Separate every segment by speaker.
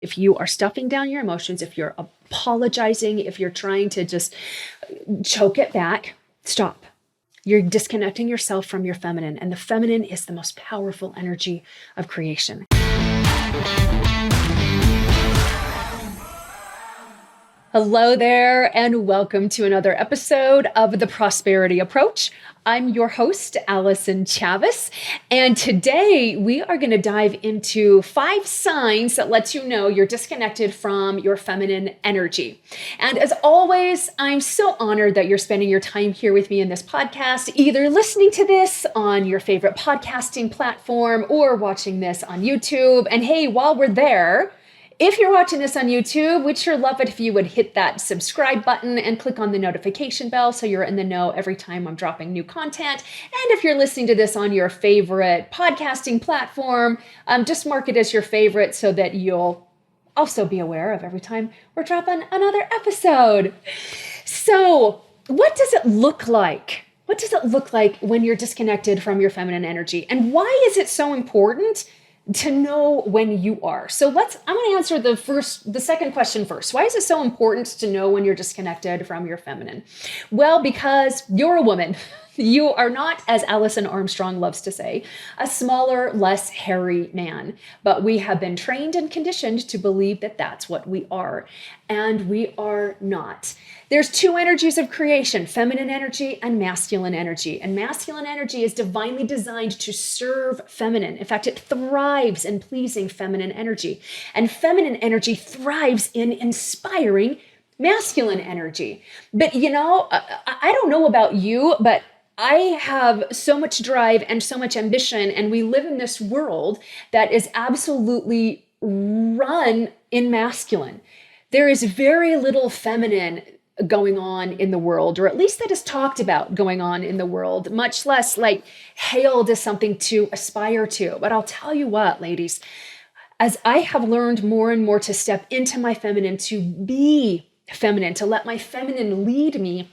Speaker 1: If you are stuffing down your emotions, if you're apologizing, if you're trying to just choke it back, stop. You're disconnecting yourself from your feminine, and the feminine is the most powerful energy of creation. Hello there, and welcome to another episode of The Prosperity Approach. I'm your host, Allyson Chavez, and today we are going to dive into 5 signs that lets you know you're disconnected from your feminine energy. And as always, I'm so honored that you're spending your time here with me in this podcast, either listening to this on your favorite podcasting platform or watching this on YouTube. And hey, while we're there, if you're watching this on YouTube, we'd sure love it if you would hit that subscribe button and click on the notification bell so you're in the know every time I'm dropping new content. And if you're listening to this on your favorite podcasting platform, just mark it as your favorite so that you'll also be aware of every time we're dropping another episode. So, what does it look like? What does it look like when you're disconnected from your feminine energy? And why is it so important to know when you are? So I'm going to answer the second question first. Why is it so important to know when you're disconnected from your feminine? Well, because you're a woman. You are not, as Allyson Armstrong loves to say, a smaller, less hairy man, but we have been trained and conditioned to believe that that's what we are, and we are not. There's 2 energies of creation, feminine energy and masculine energy, and masculine energy is divinely designed to serve feminine. In fact, it thrives in pleasing feminine energy, and feminine energy thrives in inspiring masculine energy. But I don't know about you, but I have so much drive and so much ambition, and we live in this world that is absolutely run in masculine. There is very little feminine going on in the world, or at least that is talked about going on in the world, much less like hailed as something to aspire to. But I'll tell you what, ladies, as I have learned more and more to step into my feminine, to be feminine, to let my feminine lead me,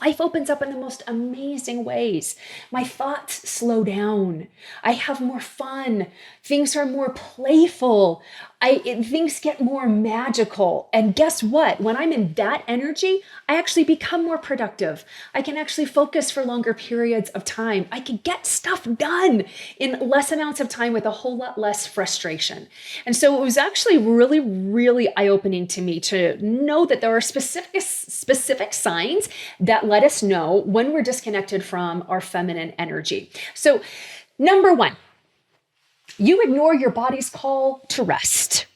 Speaker 1: life opens up in the most amazing ways. My thoughts slow down. I have more fun. Things are more playful. Things get more magical. And guess what? When I'm in that energy, I actually become more productive. I can actually focus for longer periods of time. I can get stuff done in less amounts of time with a whole lot less frustration. And so it was actually really, really eye-opening to me to know that there are specific signs that let us know when we're disconnected from our feminine energy. So, number 1, you ignore your body's call to rest.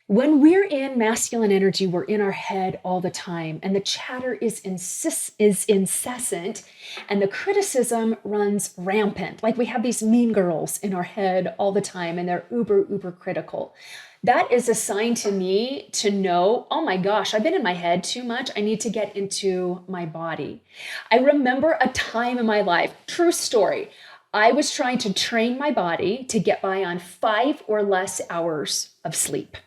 Speaker 1: When we're in masculine energy, we're in our head all the time, and the chatter is incessant, and the criticism runs rampant. Like we have these mean girls in our head all the time, and they're uber critical. That is a sign to me to know, oh my gosh, I've been in my head too much. I need to get into my body. I remember a time in my life, true story, I was trying to train my body to get by on 5 or less hours of sleep,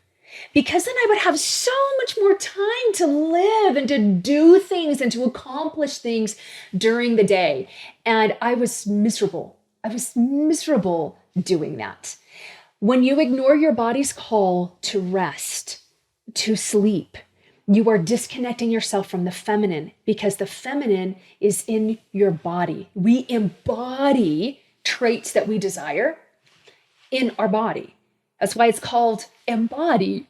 Speaker 1: because then I would have so much more time to live and to do things and to accomplish things during the day. And I was miserable. I was miserable doing that. When you ignore your body's call to rest, to sleep, you are disconnecting yourself from the feminine, because the feminine is in your body. We embody traits that we desire in our body. That's why it's called embody.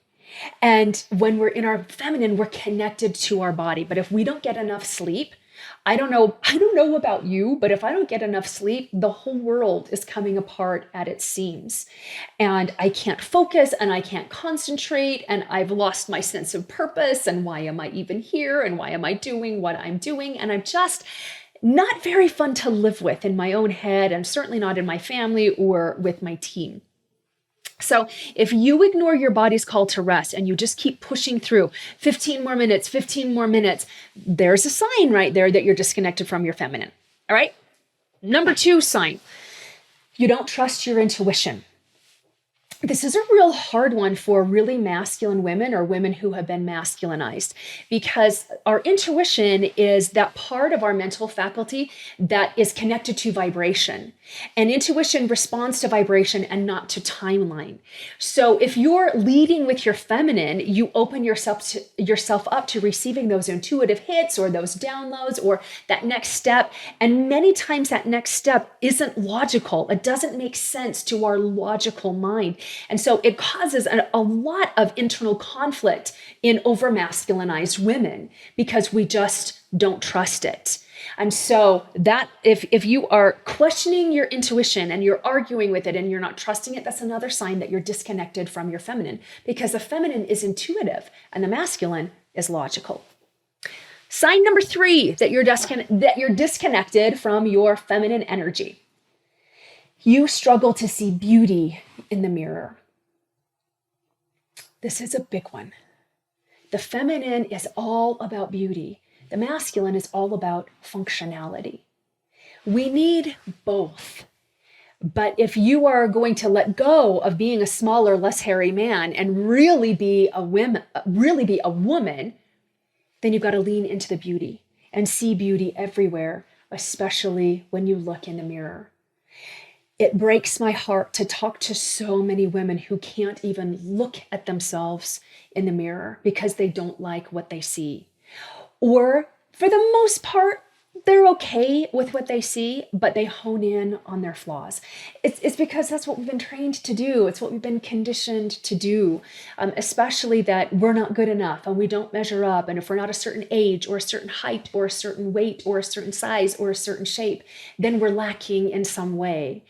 Speaker 1: And when we're in our feminine, we're connected to our body. But if we don't get enough sleep, I don't know about you, but if I don't get enough sleep, the whole world is coming apart at its seams. And I can't focus, and I can't concentrate, and I've lost my sense of purpose, and why am I even here, and why am I doing what I'm doing? And I'm just not very fun to live with in my own head, and certainly not in my family or with my team. So if you ignore your body's call to rest and you just keep pushing through 15 more minutes, there's a sign right there that you're disconnected from your feminine. All right. Number 2 sign, you don't trust your intuition. this is a real hard one for really masculine women or women who have been masculinized, because our intuition is that part of our mental faculty that is connected to vibration. And intuition responds to vibration and not to timeline. So if you're leading with your feminine, you open yourself up to receiving those intuitive hits or those downloads or that next step. And many times that next step isn't logical. It doesn't make sense to our logical mind. And so it causes a lot of internal conflict in over masculinized women because we just don't trust it. And so that if you are questioning your intuition and you're arguing with it and you're not trusting it, that's another sign that you're disconnected from your feminine, because the feminine is intuitive and the masculine is logical. Sign number 3 that you're disconnected from your feminine energy. You struggle to see beauty in the mirror. This is a big one. The feminine is all about beauty. The masculine is all about functionality. We need both. But if you are going to let go of being a smaller, less hairy man and really be a woman, then you've got to lean into the beauty and see beauty everywhere, especially when you look in the mirror. It breaks my heart to talk to so many women who can't even look at themselves in the mirror because they don't like what they see. Or for the most part, they're okay with what they see, but they hone in on their flaws. It's because that's what we've been trained to do. It's what we've been conditioned to do, especially that we're not good enough and we don't measure up. And if we're not a certain age or a certain height or a certain weight or a certain size or a certain shape, then we're lacking in some way.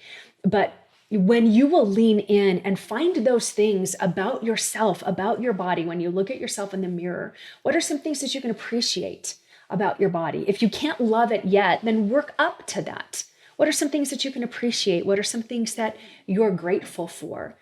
Speaker 1: But when you will lean in and find those things about yourself, about your body, when you look at yourself in the mirror, what are some things that you can appreciate about your body? If you can't love it yet, then work up to that. What are some things that you can appreciate? What are some things that you're grateful for?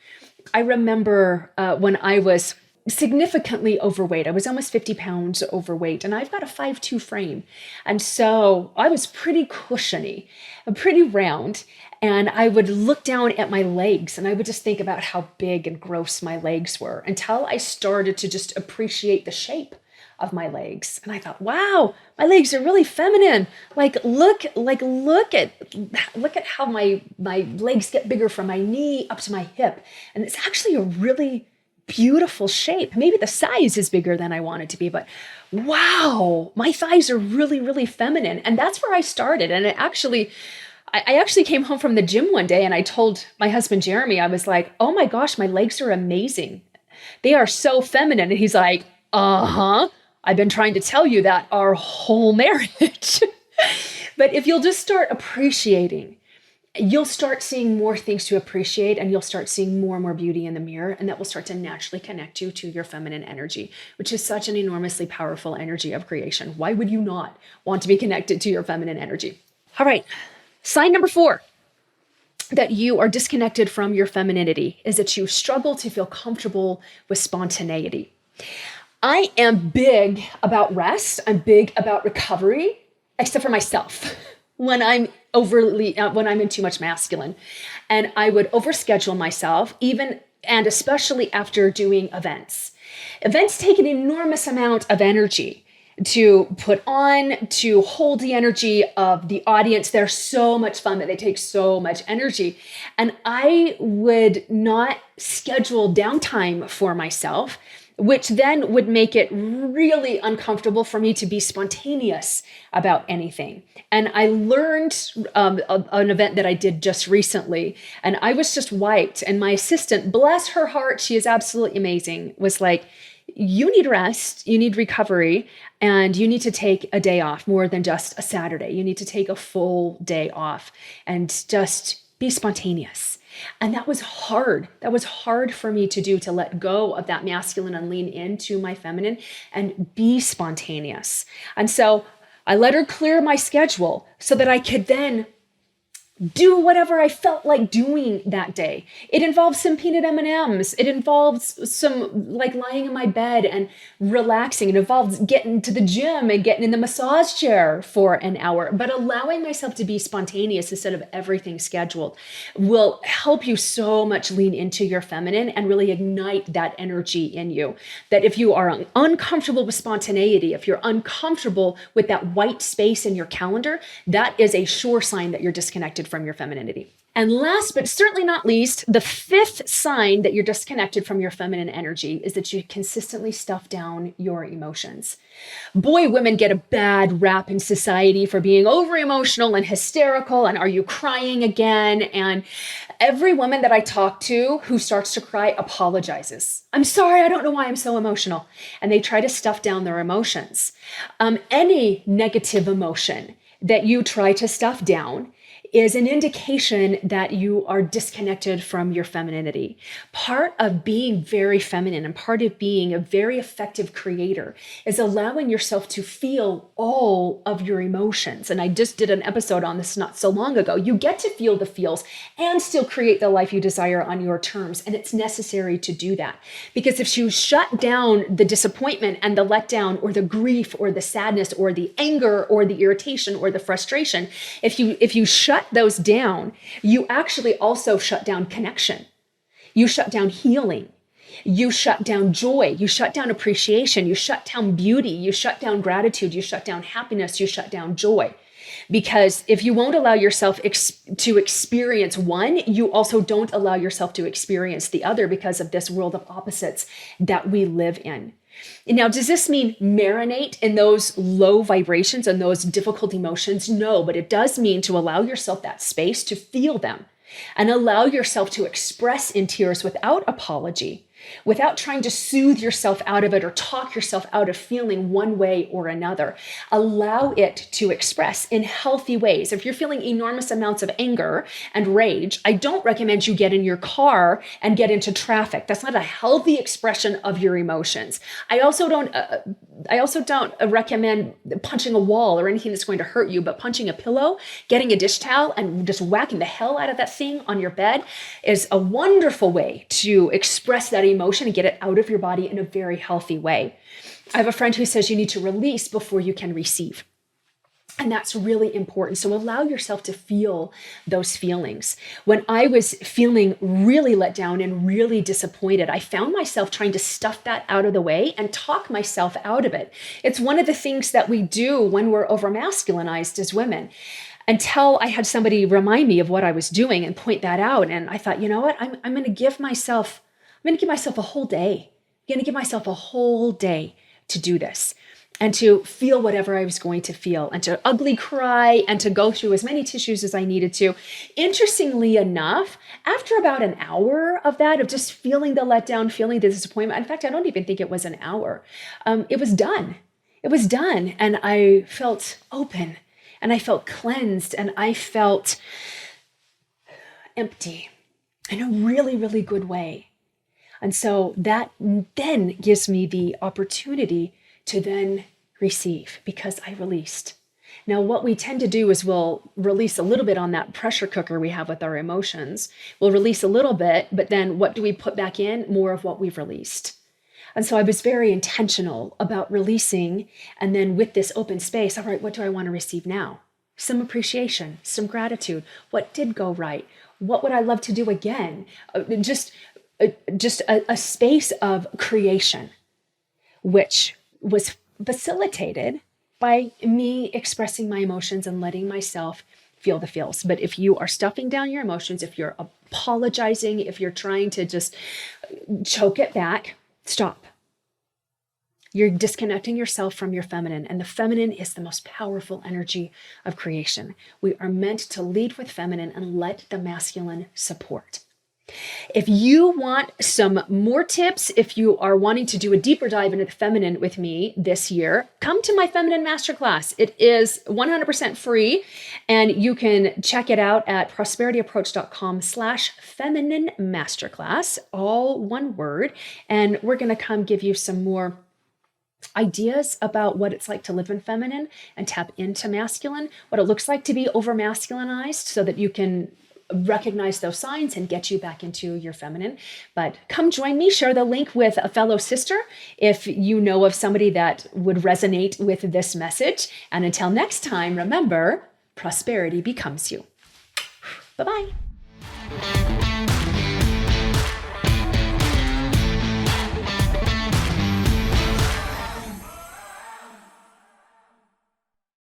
Speaker 1: I remember when I was significantly overweight. I was almost 50 pounds overweight, and I've got a 5'2" frame. And so I was pretty cushiony, pretty round. And I would look down at my legs and I would just think about how big and gross my legs were until I started to just appreciate the shape of my legs. And I thought, wow, my legs are really feminine. Look at how my legs get bigger from my knee up to my hip. And it's actually a really beautiful shape. Maybe the size is bigger than I want it to be, but wow, my thighs are really, really feminine. And that's where I started. And I actually came home from the gym one day and I told my husband, Jeremy, I was like, oh my gosh, my legs are amazing. They are so feminine. And he's like, uh-huh. I've been trying to tell you that our whole marriage. But if you'll just start appreciating, you'll start seeing more things to appreciate, and you'll start seeing more and more beauty in the mirror, and that will start to naturally connect you to your feminine energy, which is such an enormously powerful energy of creation. Why would you not want to be connected to your feminine energy? All right. Sign number 4 that you are disconnected from your femininity is that you struggle to feel comfortable with spontaneity. I am big about rest. I'm big about recovery, except for myself when I'm in too much masculine. And I would overschedule myself, even and especially after doing events. Events take an enormous amount of energy to put on, to hold the energy of the audience. They're so much fun that they take so much energy. And I would not schedule downtime for myself, which then would make it really uncomfortable for me to be spontaneous about anything. And I learned an event that I did just recently, and I was just wiped. And my assistant, bless her heart, she is absolutely amazing, was like, you need rest, you need recovery, and you need to take a day off more than just a Saturday. You need to take a full day off and just be spontaneous. And that was hard. That was hard for me to do, to let go of that masculine and lean into my feminine and be spontaneous. And so I let her clear my schedule so that I could then do whatever I felt like doing that day. It involves some peanut M&Ms. It involves some like lying in my bed and relaxing. It involves getting to the gym and getting in the massage chair for an hour. But allowing myself to be spontaneous instead of everything scheduled will help you so much lean into your feminine and really ignite that energy in you. That if you are uncomfortable with spontaneity, if you're uncomfortable with that white space in your calendar, that is a sure sign that you're disconnected from your femininity. And last, but certainly not least, the fifth sign that you're disconnected from your feminine energy is that you consistently stuff down your emotions. Boy, women get a bad rap in society for being over emotional and hysterical. And are you crying again? And every woman that I talk to who starts to cry apologizes. I'm sorry, I don't know why I'm so emotional. And they try to stuff down their emotions. Any negative emotion that you try to stuff down is an indication that you are disconnected from your femininity. Part of being very feminine and part of being a very effective creator is allowing yourself to feel all of your emotions. And I just did an episode on this not so long ago. You get to feel the feels and still create the life you desire on your terms. And it's necessary to do that. Because if you shut down the disappointment and the letdown or the grief or the sadness or the anger or the irritation or the frustration, if you shut those down, you actually also shut down connection. You shut down healing. You shut down joy. You shut down appreciation. You shut down beauty. You shut down gratitude. You shut down happiness. You shut down joy. Because if you won't allow yourself to experience one, you also don't allow yourself to experience the other because of this world of opposites that we live in. Now, does this mean marinate in those low vibrations and those difficult emotions? No, but it does mean to allow yourself that space to feel them and allow yourself to express in tears without apology, without trying to soothe yourself out of it or talk yourself out of feeling one way or another. Allow it to express in healthy ways. If you're feeling enormous amounts of anger and rage, I don't recommend you get in your car and get into traffic. That's not a healthy expression of your emotions. I also don't recommend punching a wall or anything that's going to hurt you, but punching a pillow, getting a dish towel and just whacking the hell out of that thing on your bed is a wonderful way to express that emotion and get it out of your body in a very healthy way. I have a friend who says you need to release before you can receive. And that's really important. So allow yourself to feel those feelings. When I was feeling really let down and really disappointed, I found myself trying to stuff that out of the way and talk myself out of it. It's one of the things that we do when we're over masculinized as women. Until I had somebody remind me of what I was doing and point that out. And I thought, you know what? I'm going to give myself a whole day. I'm going to give myself a whole day to do this and to feel whatever I was going to feel and to ugly cry and to go through as many tissues as I needed to. Interestingly enough, after about an hour of that, of just feeling the letdown, feeling the disappointment, in fact, I don't even think it was an hour. It was done. It was done. And I felt open and I felt cleansed and I felt empty in a really, really good way. And so that then gives me the opportunity to then receive because I released. Now, what we tend to do is we'll release a little bit on that pressure cooker we have with our emotions. We'll release a little bit, but then what do we put back in? More of what we've released. And so I was very intentional about releasing. And then with this open space, all right, what do I want to receive now? Some appreciation, some gratitude. What did go right? What would I love to do again? Just a space of creation, which was facilitated by me expressing my emotions and letting myself feel the feels. But if you are stuffing down your emotions, if you're apologizing, if you're trying to just choke it back, stop. You're disconnecting yourself from your feminine, and the feminine is the most powerful energy of creation. We are meant to lead with feminine and let the masculine support. If you want some more tips, if you are wanting to do a deeper dive into the feminine with me this year, come to my feminine masterclass. It is 100% free, and you can check it out at prosperityapproach.com/feminine masterclass, all one word. And we're going to come give you some more ideas about what it's like to live in feminine and tap into masculine, what it looks like to be over masculinized so that you can recognize those signs and get you back into your feminine. But come join me, share the link with a fellow sister if you know of somebody that would resonate with this message. And until next time, remember, prosperity becomes you. Bye-bye.